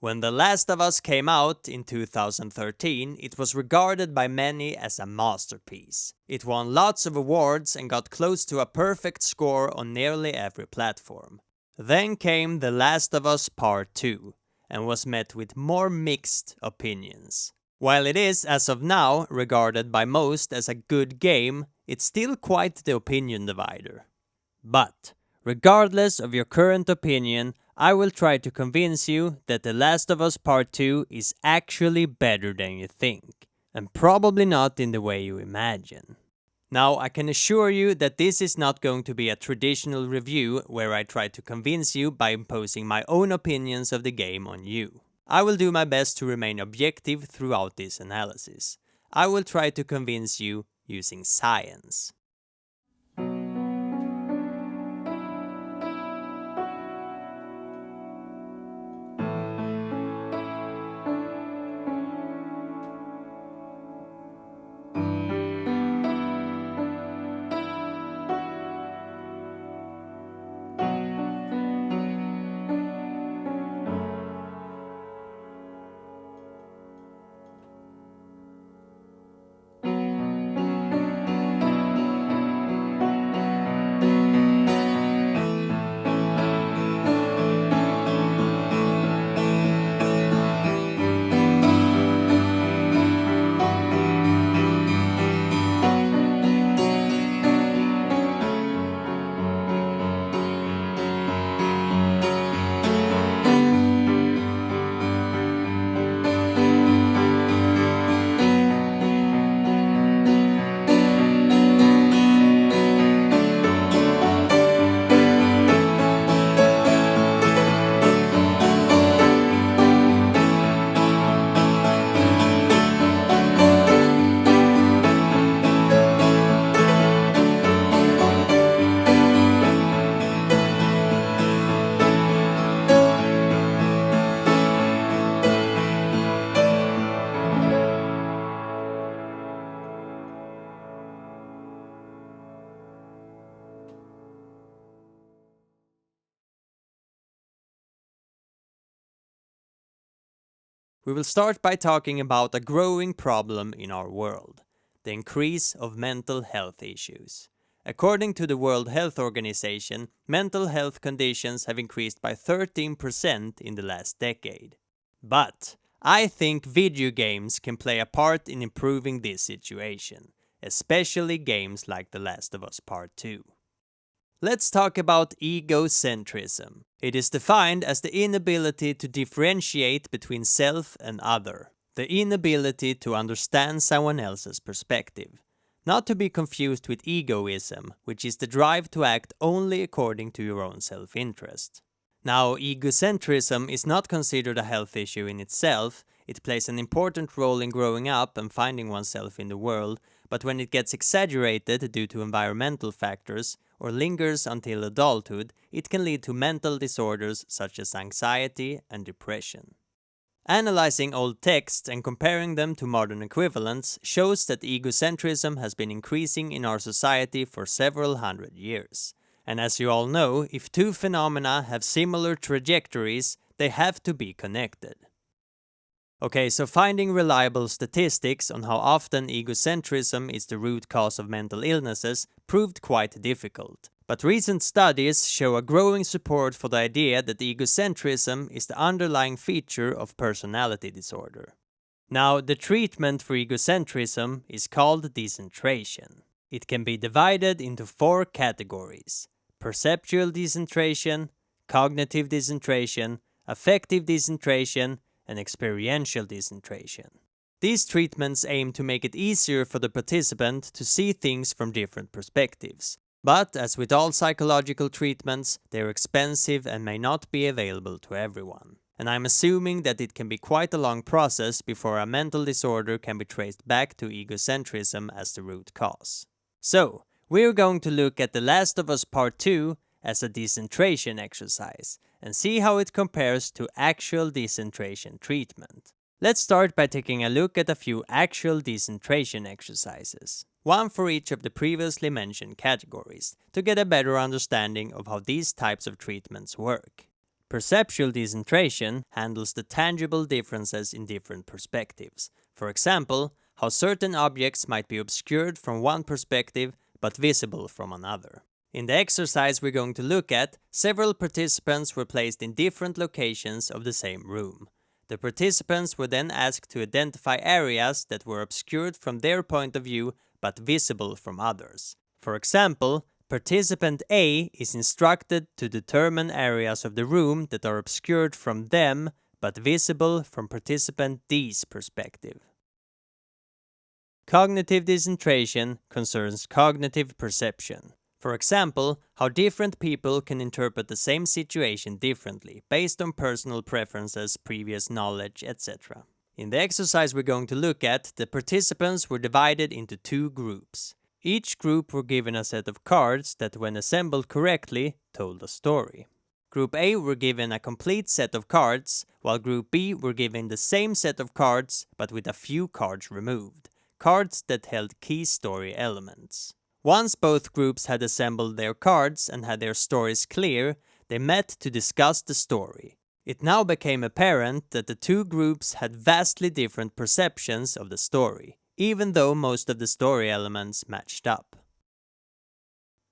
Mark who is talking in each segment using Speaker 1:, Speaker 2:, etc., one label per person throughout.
Speaker 1: When The Last of Us came out in 2013, it was regarded by many as a masterpiece. It won lots of awards and got close to a perfect score on nearly every platform. Then came The Last of Us Part 2, and was met with more mixed opinions. While it is, as of now, regarded by most as a good game, it's still quite the opinion divider. But, regardless of your current opinion, I will try to convince you that The Last of Us Part 2 is actually better than you think, and probably not in the way you imagine. Now, I can assure you that this is not going to be a traditional review where I try to convince you by imposing my own opinions of the game on you. I will do my best to remain objective throughout this analysis. I will try to convince you using science. We will start by talking about a growing problem in our world, the increase of mental health issues. According to the World Health Organization, mental health conditions have increased by 13% in the last decade. But I think video games can play a part in improving this situation, especially games like The Last of Us Part 2. Let's talk about egocentrism. It is defined as the inability to differentiate between self and other, the inability to understand someone else's perspective. Not to be confused with egoism, which is the drive to act only according to your own self-interest. Now, egocentrism is not considered a health issue in itself. It plays an important role in growing up and finding oneself in the world, but when it gets exaggerated due to environmental factors, or lingers until adulthood, it can lead to mental disorders such as anxiety and depression. Analyzing old texts and comparing them to modern equivalents shows that egocentrism has been increasing in our society for several hundred years. And as you all know, if two phenomena have similar trajectories, they have to be connected. Okay, so finding reliable statistics on how often egocentrism is the root cause of mental illnesses proved quite difficult. But recent studies show a growing support for the idea that egocentrism is the underlying feature of personality disorder. Now, the treatment for egocentrism is called decentration. It can be divided into 4 categories: perceptual decentration, cognitive decentration, affective decentration, and experiential decentration. These treatments aim to make it easier for the participant to see things from different perspectives. But, as with all psychological treatments, they are expensive and may not be available to everyone. And I'm assuming that it can be quite a long process before a mental disorder can be traced back to egocentrism as the root cause. So, we're going to look at The Last of Us Part 2 as a decentration exercise, and see how it compares to actual decentration treatment. Let's start by taking a look at a few actual decentration exercises, one for each of the previously mentioned categories, to get a better understanding of how these types of treatments work. Perceptual decentration handles the tangible differences in different perspectives. For example, how certain objects might be obscured from one perspective but visible from another. In the exercise we're going to look at, several participants were placed in different locations of the same room. The participants were then asked to identify areas that were obscured from their point of view but visible from others. For example, participant A is instructed to determine areas of the room that are obscured from them but visible from participant D's perspective. Cognitive decentration concerns cognitive perception. For example, how different people can interpret the same situation differently based on personal preferences, previous knowledge, etc. In the exercise we're going to look at, the participants were divided into two groups. Each group were given a set of cards that, when assembled correctly, told a story. Group A were given a complete set of cards, while Group B were given the same set of cards but with a few cards removed, cards that held key story elements. Once both groups had assembled their cards and had their stories clear, they met to discuss the story. It now became apparent that the two groups had vastly different perceptions of the story, even though most of the story elements matched up.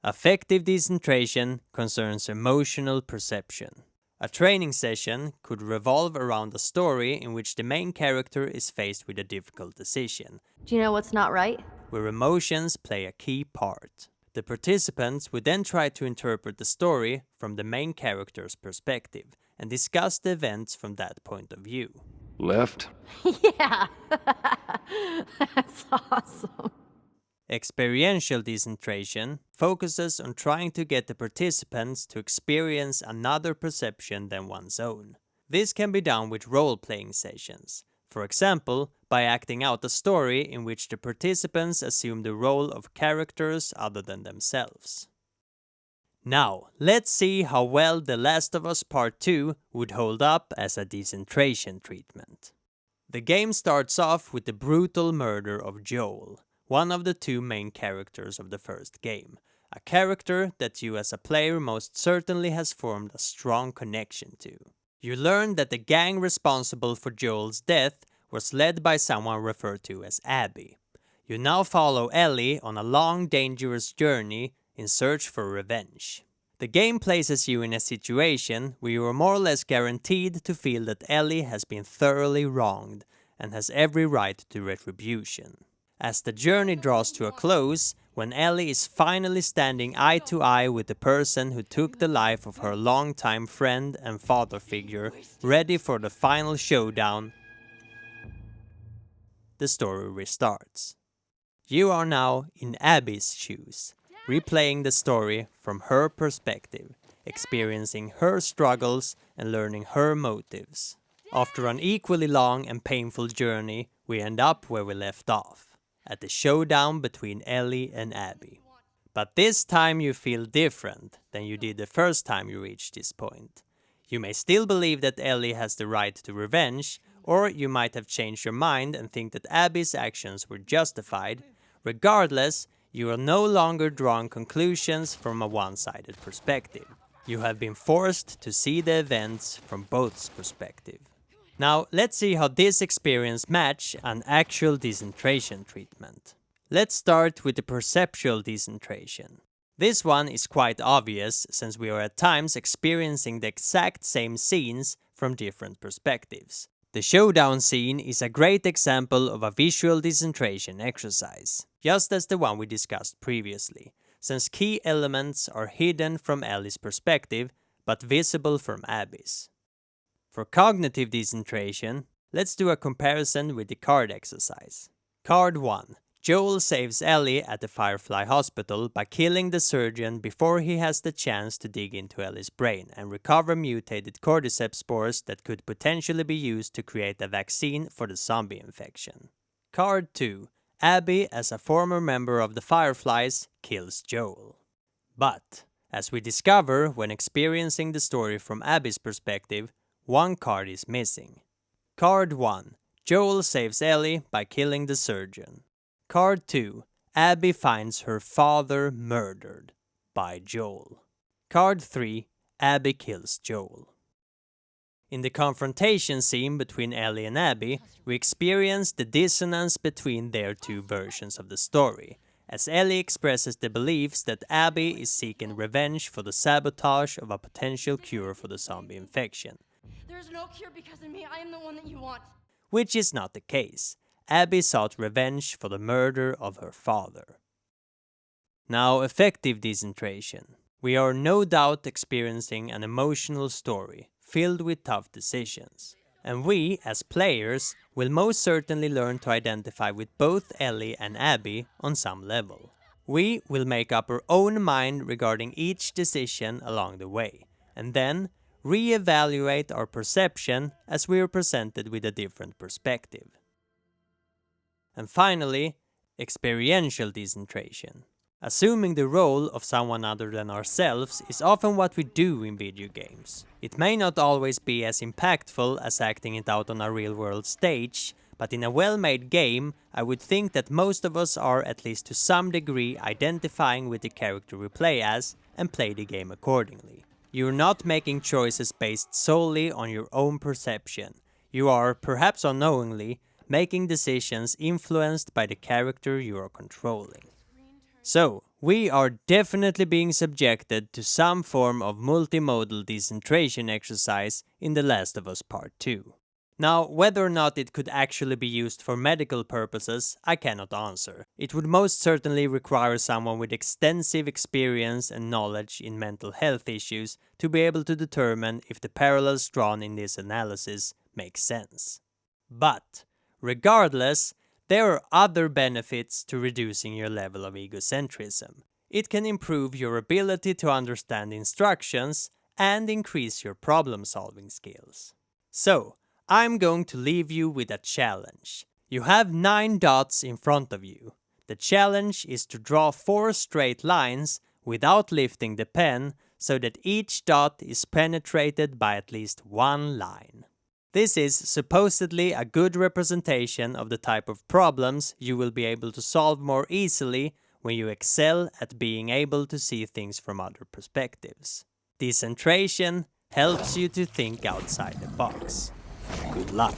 Speaker 1: Affective decentration concerns emotional perception. A training session could revolve around a story in which the main character is faced with a difficult decision.
Speaker 2: Do you know what's not right?
Speaker 1: Where emotions play a key part. The participants would then try to interpret the story from the main character's perspective and discuss the events from that point of view.
Speaker 3: Left?
Speaker 2: Yeah, that's awesome.
Speaker 1: Experiential decentration focuses on trying to get the participants to experience another perception than one's own. This can be done with role-playing sessions. For example, by acting out a story in which the participants assume the role of characters other than themselves. Now, let's see how well The Last of Us Part 2 would hold up as a decentration treatment. The game starts off with the brutal murder of Joel, one of the two main characters of the first game, a character that you as a player most certainly has formed a strong connection to. You learn that the gang responsible for Joel's death was led by someone referred to as Abby. You now follow Ellie on a long, dangerous journey in search for revenge. The game places you in a situation where you are more or less guaranteed to feel that Ellie has been thoroughly wronged and has every right to retribution. As the journey draws to a close, when Ellie is finally standing eye to eye with the person who took the life of her longtime friend and father figure, ready for the final showdown, the story restarts. You are now in Abby's shoes, replaying the story from her perspective, experiencing her struggles and learning her motives. After an equally long and painful journey, we end up where we left off, at the showdown between Ellie and Abby. But this time you feel different than you did the first time you reached this point. You may still believe that Ellie has the right to revenge, or you might have changed your mind and think that Abby's actions were justified. Regardless, you are no longer drawing conclusions from a one-sided perspective. You have been forced to see the events from both perspectives. Now, let's see how this experience match an actual decentration treatment. Let's start with the perceptual decentration. This one is quite obvious since we are at times experiencing the exact same scenes from different perspectives. The showdown scene is a great example of a visual decentration exercise, just as the one we discussed previously, since key elements are hidden from Ellie's perspective but visible from Abby's. For cognitive decentration, let's do a comparison with the card exercise. Card 1. Joel saves Ellie at the Firefly Hospital by killing the surgeon before he has the chance to dig into Ellie's brain and recover mutated cordyceps spores that could potentially be used to create a vaccine for the zombie infection. Card 2. Abby, as a former member of the Fireflies, kills Joel. But, as we discover when experiencing the story from Abby's perspective, one card is missing. Card 1. Joel saves Ellie by killing the surgeon. Card 2. Abby finds her father murdered by Joel. Card 3. Abby kills Joel. In the confrontation scene between Ellie and Abby, we experience the dissonance between their two versions of the story, as Ellie expresses the beliefs that Abby is seeking revenge for the sabotage of a potential cure for the zombie infection.
Speaker 3: There is no cure because of me. I am the one that you want.
Speaker 1: Which is not the case. Abby sought revenge for the murder of her father. Now, affective decentration. We are no doubt experiencing an emotional story filled with tough decisions. And we, as players, will most certainly learn to identify with both Ellie and Abby on some level. We will make up our own mind regarding each decision along the way, and then re-evaluate our perception as we are presented with a different perspective. And finally, experiential decentration. Assuming the role of someone other than ourselves is often what we do in video games. It may not always be as impactful as acting it out on a real-world stage, but in a well-made game, I would think that most of us are at least to some degree identifying with the character we play as and play the game accordingly. You're not making choices based solely on your own perception. You are, perhaps unknowingly, making decisions influenced by the character you are controlling. So, we are definitely being subjected to some form of multimodal decentration exercise in The Last of Us Part 2. Now, whether or not it could actually be used for medical purposes, I cannot answer. It would most certainly require someone with extensive experience and knowledge in mental health issues to be able to determine if the parallels drawn in this analysis make sense. But, regardless, there are other benefits to reducing your level of egocentrism. It can improve your ability to understand instructions and increase your problem-solving skills. So, I'm going to leave you with a challenge. You have 9 dots in front of you. The challenge is to draw 4 straight lines without lifting the pen so that each dot is penetrated by at least 1 line. This is supposedly a good representation of the type of problems you will be able to solve more easily when you excel at being able to see things from other perspectives. Decentration helps you to think outside the box. Good luck.